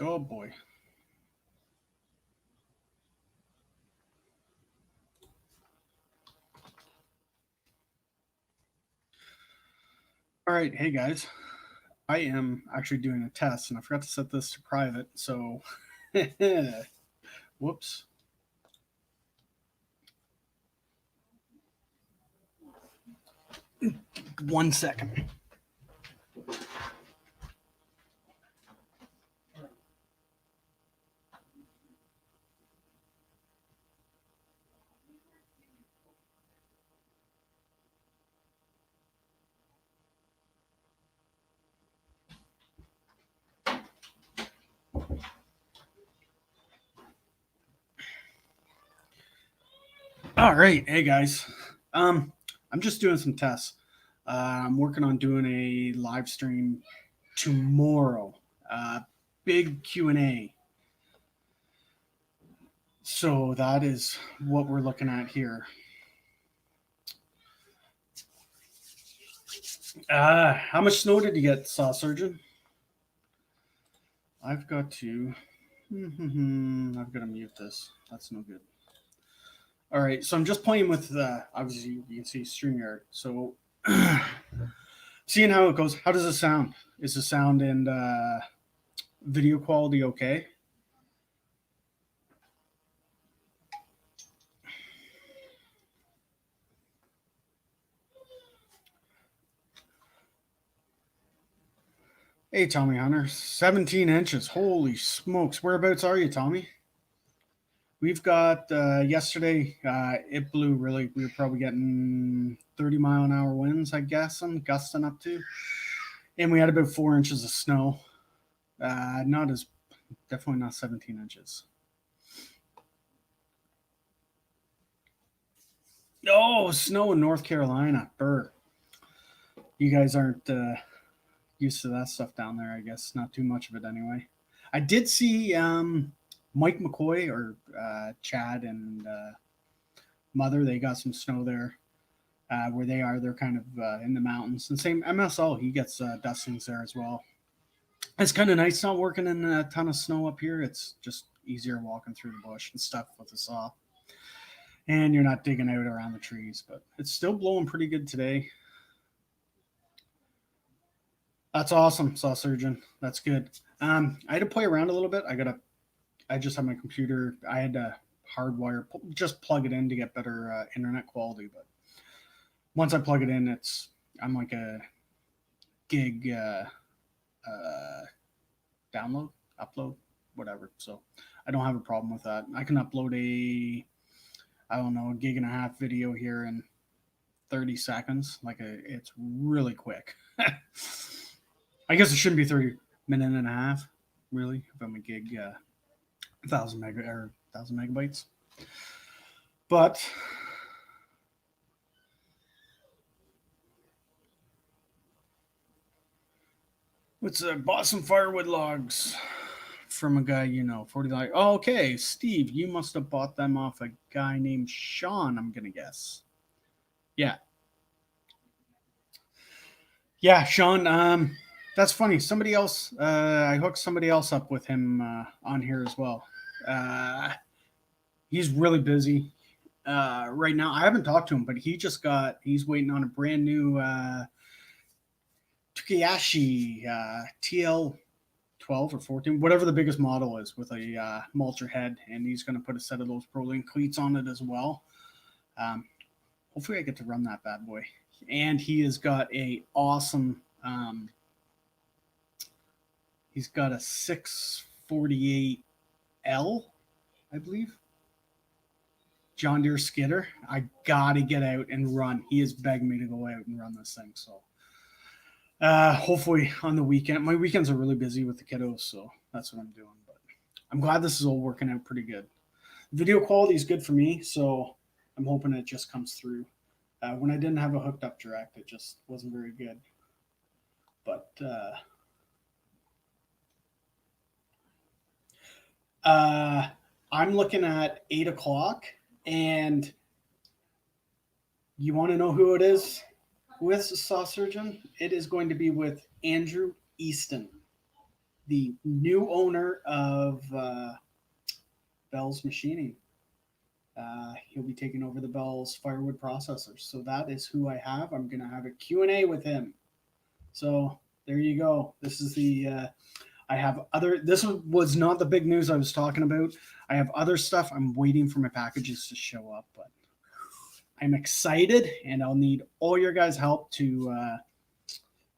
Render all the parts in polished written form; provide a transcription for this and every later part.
Oh boy. All right, hey guys. I am actually doing a test and I forgot to set this to private, so whoops. 1 second. All right, hey guys. I'm just doing some tests. I'm working on doing a live stream tomorrow. Big Q&A. So that is what we're looking at here. How much snow did you get, Saw Surgeon? I've got to. I've got to mute this. That's no good. All right, so I'm just playing with. Obviously, you can see StreamYard. So, seeing how it goes. How does it sound? Is the sound and video quality okay? Hey, Tommy Hunter, 17 inches. Holy smokes! Whereabouts are you, Tommy? We've got yesterday. It blew really. We were probably getting 30-mile-an-hour winds, I guess. I'm gusting up to, and we had about 4 inches of snow. Not as definitely not 17 inches. Oh, snow in North Carolina. Burr. You guys aren't used to that stuff down there, I guess. Not too much of it anyway. I did see Mike McCoy or Chad and Mother. They got some snow there where they are. They're kind of in the mountains. And same MSO, he gets dustings there as well. It's kind of nice not working in a ton of snow up here. It's just easier walking through the bush and stuff with a saw. And you're not digging out around the trees, but it's still blowing pretty good today. That's awesome, Saw Surgeon. That's good. I had to play around a little bit. I just have my computer. I had to hardwire, just plug it in to get better internet quality. But once I plug it in, I'm like a gig download, upload, whatever. So I don't have a problem with that. I can upload I don't know, a gig and a half video here in 30 seconds. It's really quick. I guess it shouldn't be 30 minute and a half, really, if I'm a gig 1,000 megabytes. But what's bought some firewood logs from a guy 40. Oh, okay, Steve, you must have bought them off a guy named Sean, I'm gonna guess. Yeah. Yeah, Sean. That's funny. Somebody else. I hooked somebody else up with him on here as well. Uh, he's really busy right now. I haven't talked to him, but he's waiting on a brand new Takayashi TL 12 or 14, whatever the biggest model is, with a mulcher head, and he's going to put a set of those ProLink cleats on it as well. Hopefully, I get to run that bad boy. And he has got a awesome. He's got a 648L, I believe. John Deere skidder. I gotta get out and run. He is begging me to go out and run this thing. So hopefully on the weekend. My weekends are really busy with the kiddos, so that's what I'm doing. But I'm glad this is all working out pretty good. Video quality is good for me, so I'm hoping it just comes through. When I didn't have a hooked up direct, it just wasn't very good. But I'm looking at 8 o'clock, and you want to know who it is with Saw Surgeon? It is going to be with Andrew Easton, the new owner of Bell's Machining. He'll be taking over the Bell's firewood processors. So that is who I have. I'm going to have a Q&A with him. So there you go. This is the I have other, this was not the big news I was talking about. I have other stuff. I'm waiting for my packages to show up, but I'm excited, and I'll need all your guys' help to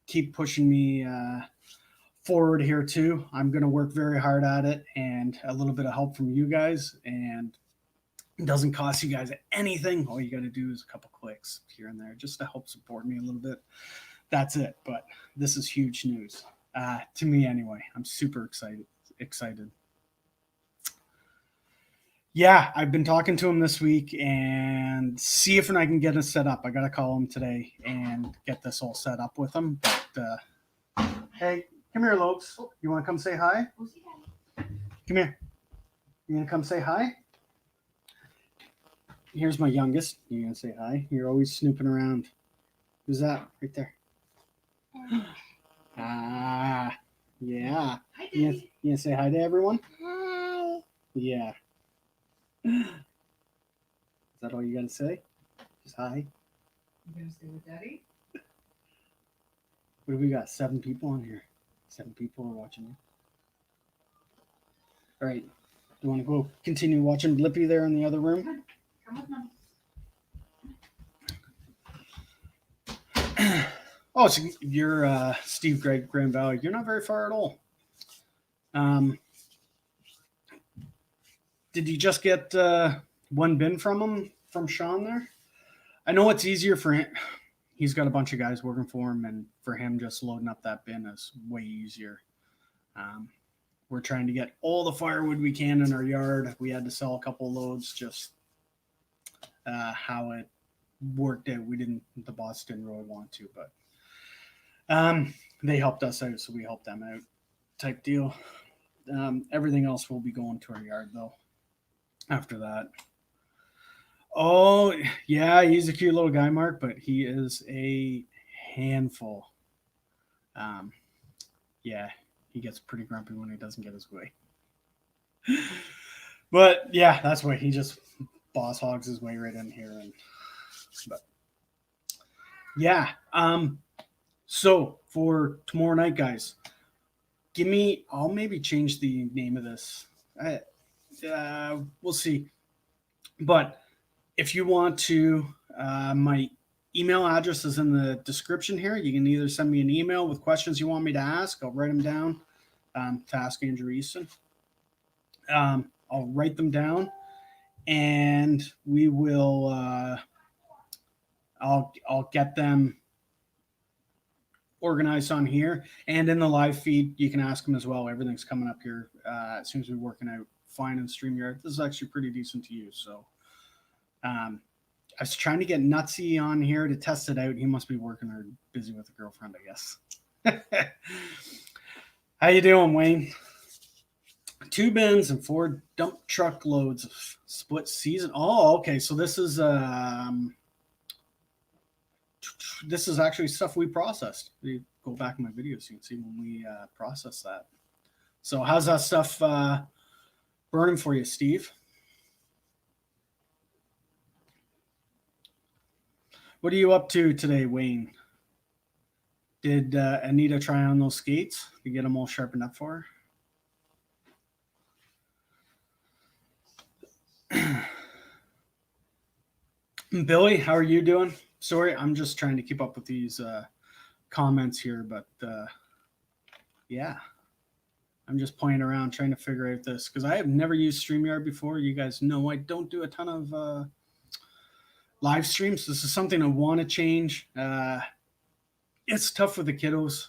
keep pushing me forward here too. I'm going to work very hard at it, and a little bit of help from you guys, and it doesn't cost you guys anything. All you got to do is a couple clicks here and there just to help support me a little bit. That's it. But this is huge news to me anyway. I'm super excited. Yeah, I've been talking to him this week and see if I can get it set up. I got to call him today and get this all set up with him. But hey, come here, Lopes. You want to come say hi? Come here. You gonna come say hi? Here's my youngest. You gonna say hi? You're always snooping around. Who's that? Right there. Ah, yeah. Hi, You gonna say hi to everyone? Hi. Yeah. Is that all you gotta say? Just hi. You gonna stay with Daddy? What do we got? 7 people on here. 7 people are watching me. All right. Do you want to go continue watching Blippi there in the other room? Come with Mom. Oh, so you're Steve Grand Valley. You're not very far at all. Did you just get one bin from Sean there? I know it's easier for him. He's got a bunch of guys working for him, and for him just loading up that bin is way easier. We're trying to get all the firewood we can in our yard. We had to sell a couple loads, just how it worked out. The boss didn't really want to, but they helped us out, so we helped them out type deal. Everything else will be going to our yard, though, after that. Oh, yeah, he's a cute little guy, Mark, but he is a handful. Yeah, he gets pretty grumpy when he doesn't get his way. But yeah, that's why he just boss hogs his way right in here. But yeah, so for tomorrow night, guys, I'll maybe change the name of this. We'll see. But if you want to, my email address is in the description here. You can either send me an email with questions you want me to ask. I'll write them down to ask Andrew Easton. I'll write them down, and we will. I'll get them organized on here, and in the live feed you can ask them as well. Everything's coming up here as soon as we're working out fine in StreamYard. This is actually pretty decent to use. So I was trying to get Nutsy on here to test it out. He must be working or busy with a girlfriend, I guess. How you doing, Wayne? 2 bins and 4 dump truck loads of split season. Oh, okay. So this is actually stuff we processed. You go back in my videos, you can see when we process that. So how's that stuff burning for you, Steve? What are you up to today, Wayne? Did Anita try on those skates to get them all sharpened up for her? Billy, how are you doing? Sorry, I'm just trying to keep up with these comments here, but yeah, I'm just playing around trying to figure out this because I have never used StreamYard before. You guys know I don't do a ton of live streams. This is something I want to change. It's tough with the kiddos.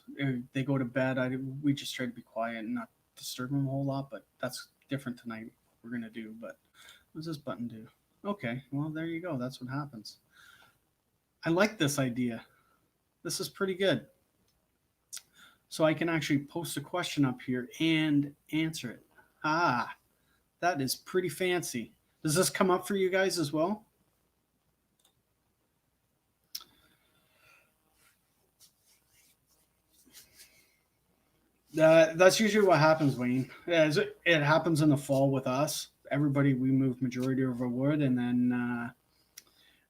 They go to bed. We just try to be quiet and not disturb them a whole lot, but that's different tonight. We're going to do, but what does this button do? Okay, well, there you go. That's what happens. I like this idea. This is pretty good. So I can actually post a question up here and answer it. Ah, that is pretty fancy. Does this come up for you guys as well? That's usually what happens, Wayne. As it happens in the fall with us. Everybody, we move majority of our wood, and then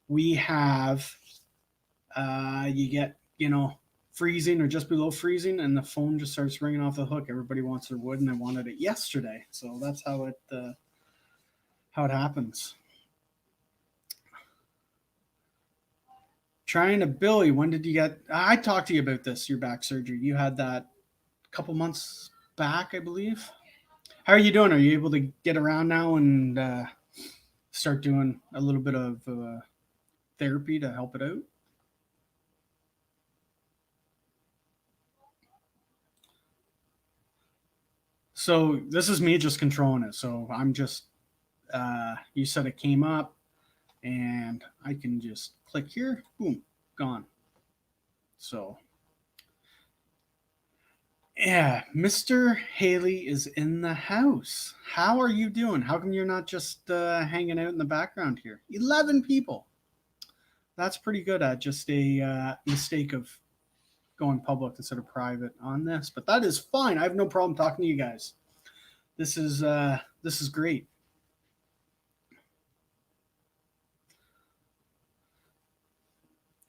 we have you get freezing or just below freezing, and the phone just starts ringing off the hook. Everybody wants their wood, and they wanted it yesterday. So that's how it happens. Trying to Billy, when did you get? I talked to you about this. Your back surgery. You had that a couple months back, I believe. How are you doing? Are you able to get around now and start doing a little bit of therapy to help it out? So this is me just controlling it. So I'm just you said it came up, and I can just click here, boom, gone. So yeah, Mr. Haley is in the house. How are you doing? How come you're not just hanging out in the background here? 11 people. That's pretty good at just a mistake of going public instead of private on this, but that is fine. I have no problem talking to you guys. This is great.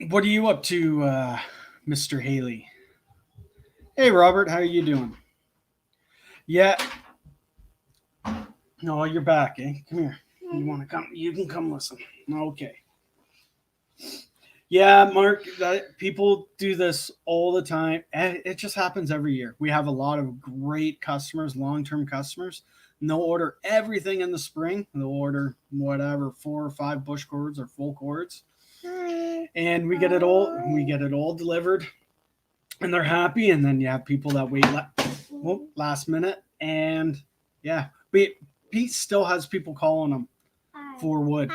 What are you up to, Mr. Haley? Hey, Robert, how are you doing? Yeah. No, you're back, eh? Come here. You want to come? You can come listen. Okay. Yeah, Mark, people do this all the time. And it just happens every year. We have a lot of great customers, long-term customers. And they'll order everything in the spring. They'll order whatever, 4 or 5 bush cords or full cords. And we get it all delivered, and they're happy. And then you have people that wait last minute, and yeah, Pete still has people calling him for wood.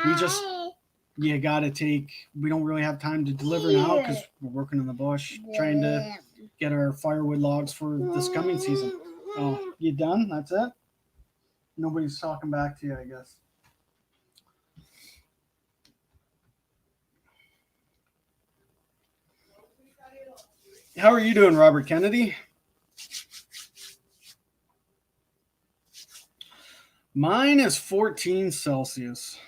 You gotta take. We don't really have time to deliver now because we're working in the bush trying to get our firewood logs for this coming season. Oh, you done? That's it. Nobody's talking back to you, I guess. How are you doing, Robert Kennedy? Mine is 14 Celsius.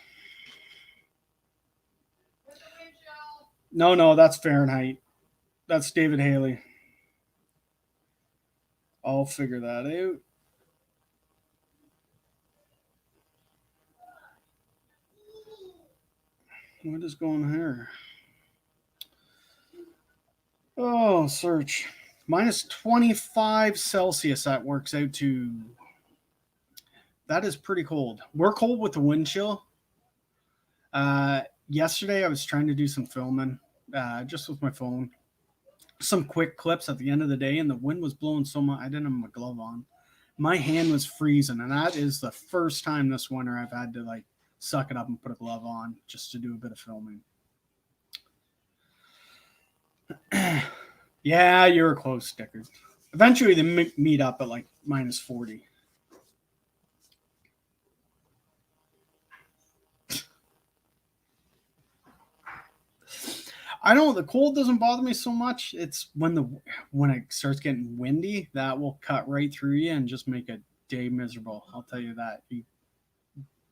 No, that's Fahrenheit. That's David Haley. I'll figure that out. What is going on here? Oh, search. Minus 25 Celsius, that works out to. That is pretty cold. We're cold with the wind chill. Yesterday, I was trying to do some filming just with my phone. Some quick clips at the end of the day, and the wind was blowing so much. I didn't have my glove on. My hand was freezing, and that is the first time this winter I've had to like suck it up and put a glove on just to do a bit of filming. Yeah, you were close, Sticker. Eventually, they meet up at like minus 40. I don't. The cold doesn't bother me so much. It's when it starts getting windy that will cut right through you and just make a day miserable. I'll tell you that. You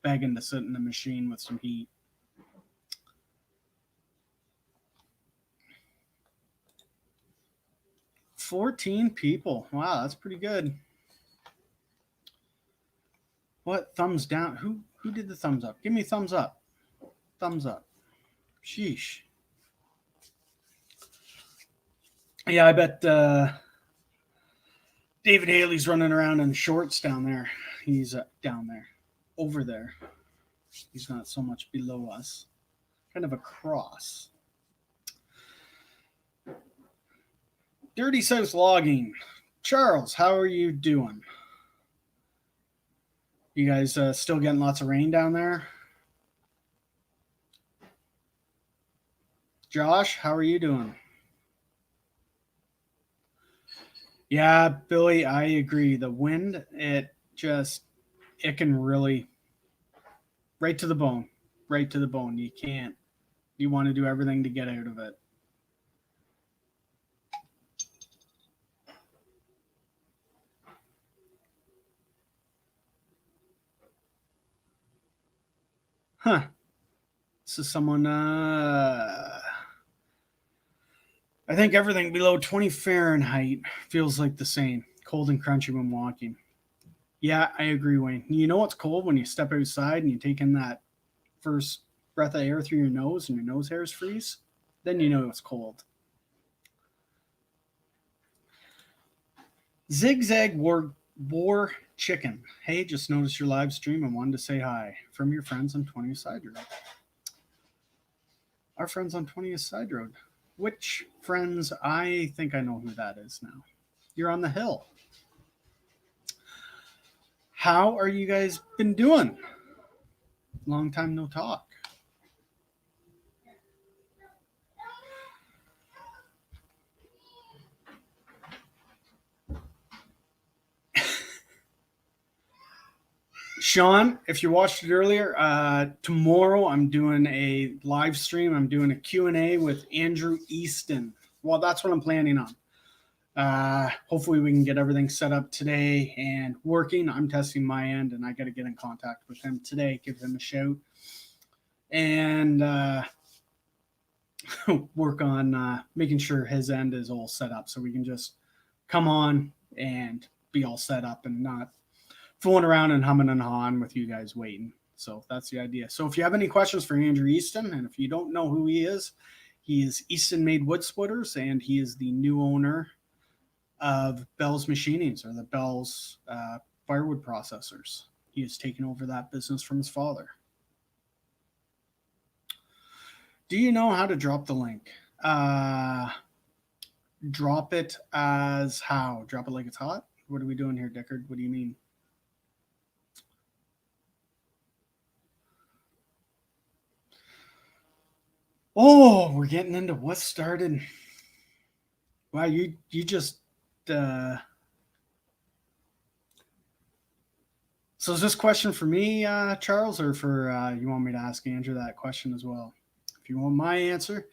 begging to sit in the machine with some heat. $14 people. Wow, that's pretty good. What thumbs down? Who did the thumbs up? Give me thumbs up. Thumbs up. Sheesh. Yeah, I bet David Haley's running around in shorts down there. He's down there, over there. He's not so much below us. Kind of a cross. Dirty South Logging. Charles, how are you doing? You guys still getting lots of rain down there? Josh, how are you doing? Yeah, Billy, I agree. The wind, it can really, right to the bone, right to the bone. You can't, you want to do everything to get out of it. Huh. This is someone, I think everything below 20 Fahrenheit feels like the same. Cold and crunchy when walking. Yeah, I agree, Wayne. You know what's cold when you step outside and you take in that first breath of air through your nose and your nose hairs freeze? Then you know it's cold. Zigzag War Chicken. Hey, just noticed your live stream and wanted to say hi from your friends on 20th Side Road. Our friends on 20th Side Road. Which friends? I think I know who that is now. You're on the hill. How are you guys been doing? Long time no talk. Sean, if you watched it earlier, tomorrow I'm doing a live stream. I'm doing a Q&A with Andrew Easton. Well, that's what I'm planning on. Hopefully we can get everything set up today and working. I'm testing my end, and I got to get in contact with him today, give him a shout, and work on making sure his end is all set up so we can just come on and be all set up and not fooling around and humming and hawing with you guys waiting. So that's the idea. So if you have any questions for Andrew Easton, and if you don't know who he is Easton Made Wood Splitters, and he is the new owner of Bell's Machinings, or the Bell's firewood processors. He has taken over that business from his father. Do you know how to drop the link? Drop it as how? Drop it like it's hot? What are we doing here, Dickard? What do you mean? Oh, we're getting into what started. Wow, you just so is this question for me, Charles, or for you want me to ask Andrew that question as well? If you want my answer,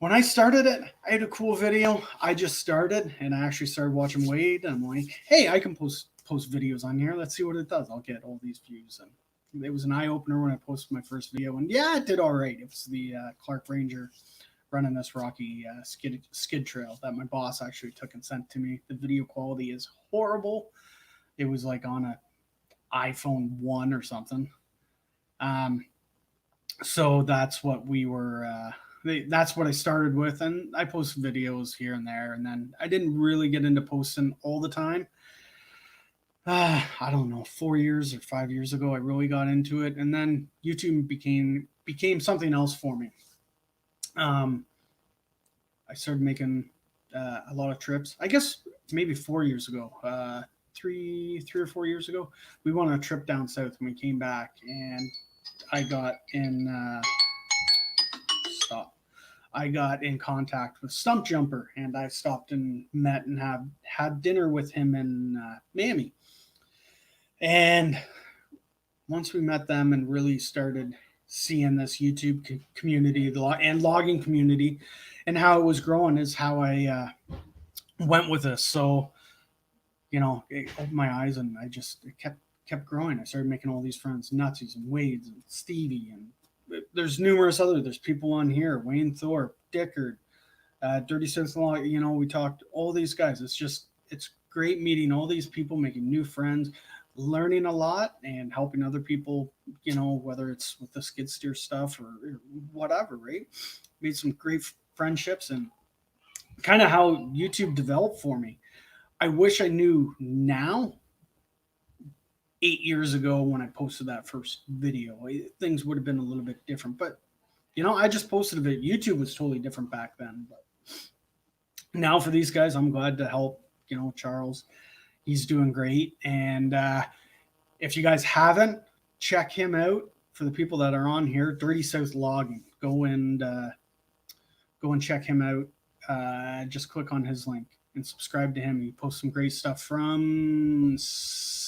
when I started it, I had a cool video. I just started, and I actually started watching Wade. And I'm like, hey, I can post videos on here. Let's see what it does. I'll get all these views. And it was an eye opener when I posted my first video, and yeah, it did all right. It was the Clark Ranger running this rocky skid trail that my boss actually took and sent to me. The video quality is horrible. It was like on a iPhone 1 or something. So that's what we were. That's what I started with, and I post videos here and there, and then I didn't really get into posting all the time. I don't know, 4 years or 5 years ago, I really got into it, and then YouTube became something else for me. I started making a lot of trips. I guess maybe 4 years ago, 3 or 4 years ago, we went on a trip down south, and we came back, and I got in contact with Stump Jumper, and I stopped and met and had dinner with him in Miami. And once we met them and really started seeing this YouTube community and logging community and how it was growing is how I went with this. So, you know, it opened my eyes, and it kept growing. I started making all these friends, Nutsies and Wades and Stevie, and there's numerous other. There's people on here, Wayne Thorpe, Dickard, Dirty South Law. You know, we talked all these guys. It's great meeting all these people, making new friends, learning a lot, and helping other people. You know, whether it's with the skid steer stuff or whatever. Right? Made some great friendships, and kind of how YouTube developed for me. I wish I knew now. 8 years ago when I posted that first video, things would have been a little bit different, but you know, I just posted a video. YouTube was totally different back then, but now for these guys, I'm glad to help. You know, Charles, he's doing great. And if you guys haven't, check him out. For the people that are on here, Dirty South Logging, go and Go and check him out. Just click on his link and subscribe to him. He posts some great stuff from,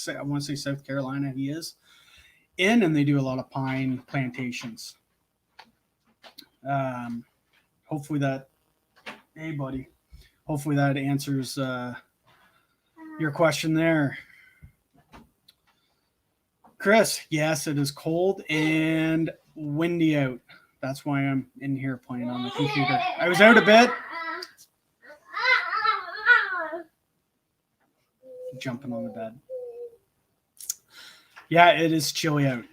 I want to say South Carolina. He is in, and they do a lot of pine plantations. Hopefully that, hey buddy, hopefully that answers your question there. Chris, yes, it is cold and windy out. That's why I'm in here playing on the computer. I was out a bit. Jumping on the bed. Yeah, it is chilly out.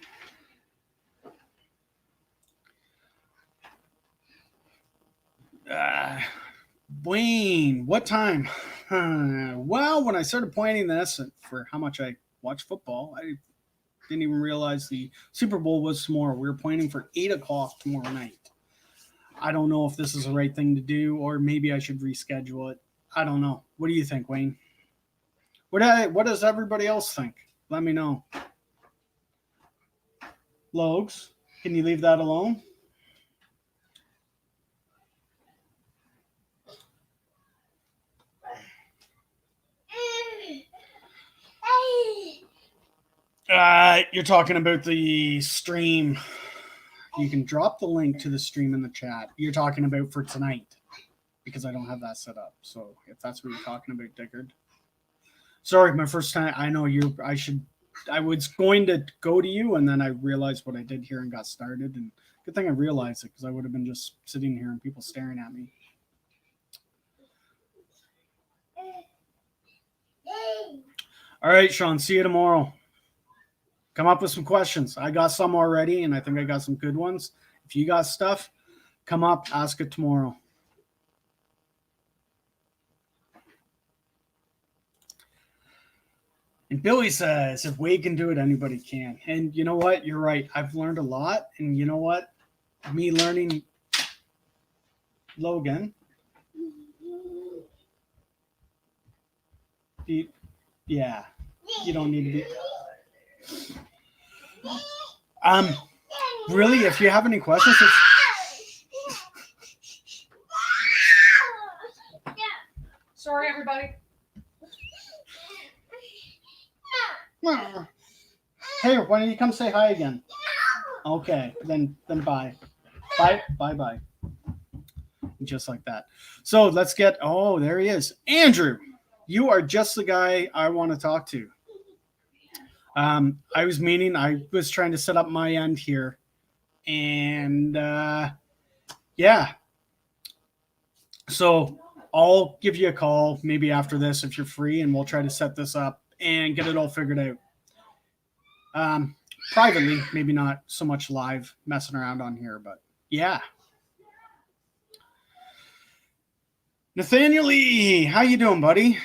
Wayne, what time? Well, when I started planning this for how much I watch football, I didn't even realize the Super Bowl was tomorrow. We were planning for 8 o'clock tomorrow night. I don't know if this is the right thing to do, or maybe I should reschedule it. I don't know. What do you think, Wayne? What does everybody else think? Let me know. Logs, can you leave that alone? You're talking about the stream. You can drop the link to the stream in the chat. You're talking about for tonight, because I don't have that set up. So if that's what you're talking about, Dickard. Sorry, my first time. I know you. I was going to go to you, and then I realized what I did here and got started. And good thing I realized it, because I would have been just sitting here and people staring at me. All right, Sean. See you tomorrow. Come up with some questions. I got some already, and I think I got some good ones. If you got stuff, come up, ask it tomorrow. And Billy says, if Wade can do it, anybody can. And you know what? You're right. I've learned a lot. And you know what? Me learning Logan. Yeah. You don't need to be. Really, if you have any questions, Sorry, everybody. Hey, why don't you come say hi again? Okay, then bye. Bye. Just like that. So let's get, oh, there he is. Andrew, you are just the guy I want to talk to. I was trying to set up my end here. And yeah. So I'll give you a call maybe after this if you're free, and we'll try to set this up and get it all figured out. Privately, maybe not so much live messing around on here, but yeah. Nathaniel Lee, how you doing, buddy?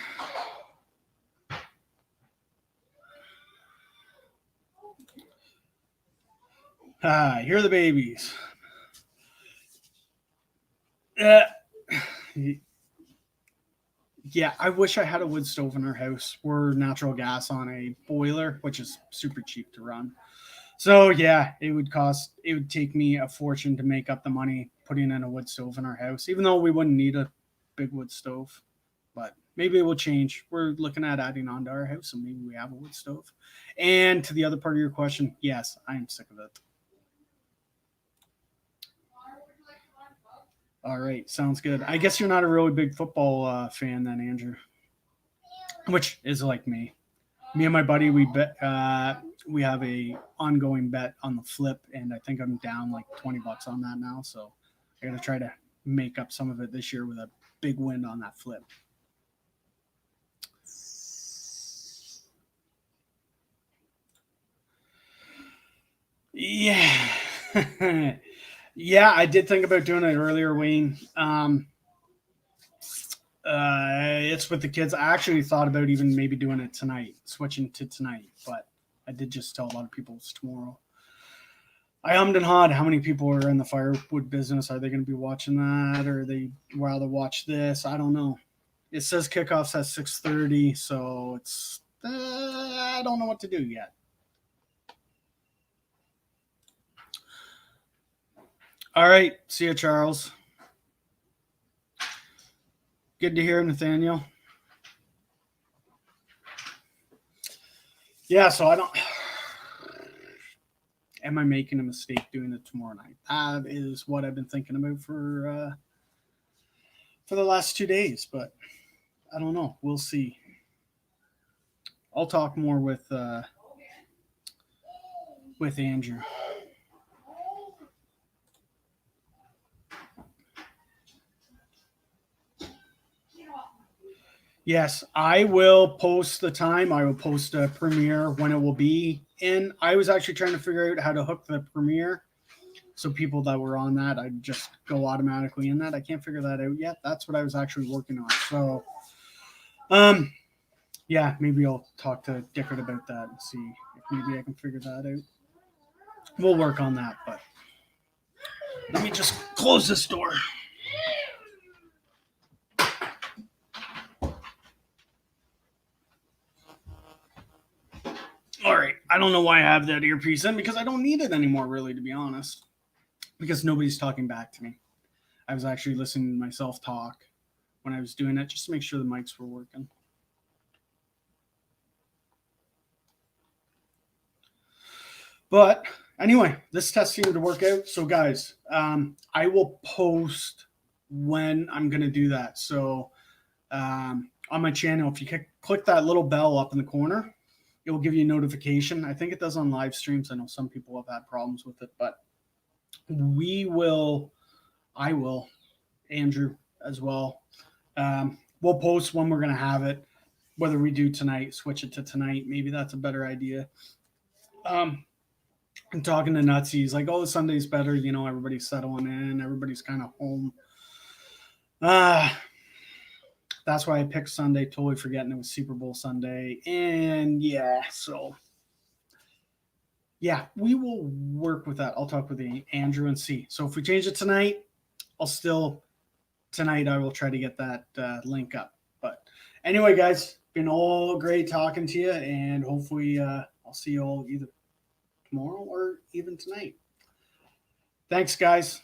Here are the babies. Yeah, I wish I had a wood stove in our house. We're natural gas on a boiler, which is super cheap to run. So yeah, it would take me a fortune to make up the money putting in a wood stove in our house, even though we wouldn't need a big wood stove. But maybe it will change. We're looking at adding on to our house, and maybe we have a wood stove. And to the other part of your question, yes, I am sick of it. All right, sounds good. I guess you're not a really big football fan then, Andrew, which is like me. Me and my buddy, we bet. We have a ongoing bet on the flip, and I think I'm down like $20 on that now. So I got to try to make up some of it this year with a big win on that flip. Yeah. Yeah, I did think about doing it earlier, Wayne. It's with the kids. I actually thought about even maybe doing it tonight, switching to tonight, but I did just tell a lot of people it's tomorrow. I hummed and hawed. How many people are in the firewood business? Are they going to be watching that, or are they rather watch this? I don't know. It says kickoffs at 6:30, so it's I don't know what to do yet. All right. See you, Charles. Good to hear, Nathaniel. Yeah, so I don't. Am I making a mistake doing it tomorrow night? That is what I've been thinking about for the last 2 days, but I don't know. We'll see. I'll talk more with Andrew. Yes, I will post the time. I will post a premiere when it will be in. I was actually trying to figure out how to hook the premiere, so people that were on that, I'd just go automatically in that. I can't figure that out yet. That's what I was actually working on. So, yeah, maybe I'll talk to Dickard about that and see if maybe I can figure that out. We'll work on that, but let me just close this door. All right. I don't know why I have that earpiece in because I don't need it anymore, really, to be honest. Because nobody's talking back to me. I was actually listening to myself talk when I was doing it just to make sure the mics were working. But anyway, this test seemed to work out. So, guys, I will post when I'm going to do that. So, on my channel, if you click that little bell up in the corner, it will give you a notification. I think it does on live streams. I know some people have had problems with it, but I will, Andrew as well. We'll post when we're going to have it, whether we do tonight, switch it to tonight. Maybe that's a better idea. I'm talking to Nutsy. He's like, oh, Sunday's better. You know, everybody's settling in. Everybody's kind of home. That's why I picked Sunday, totally forgetting it was Super Bowl Sunday. And yeah, so yeah, we will work with that. I'll talk with Andrew and see. So if we change it tonight, tonight I will try to get that link up. But anyway, guys, been all great talking to you, and hopefully I'll see you all either tomorrow or even tonight. Thanks, guys.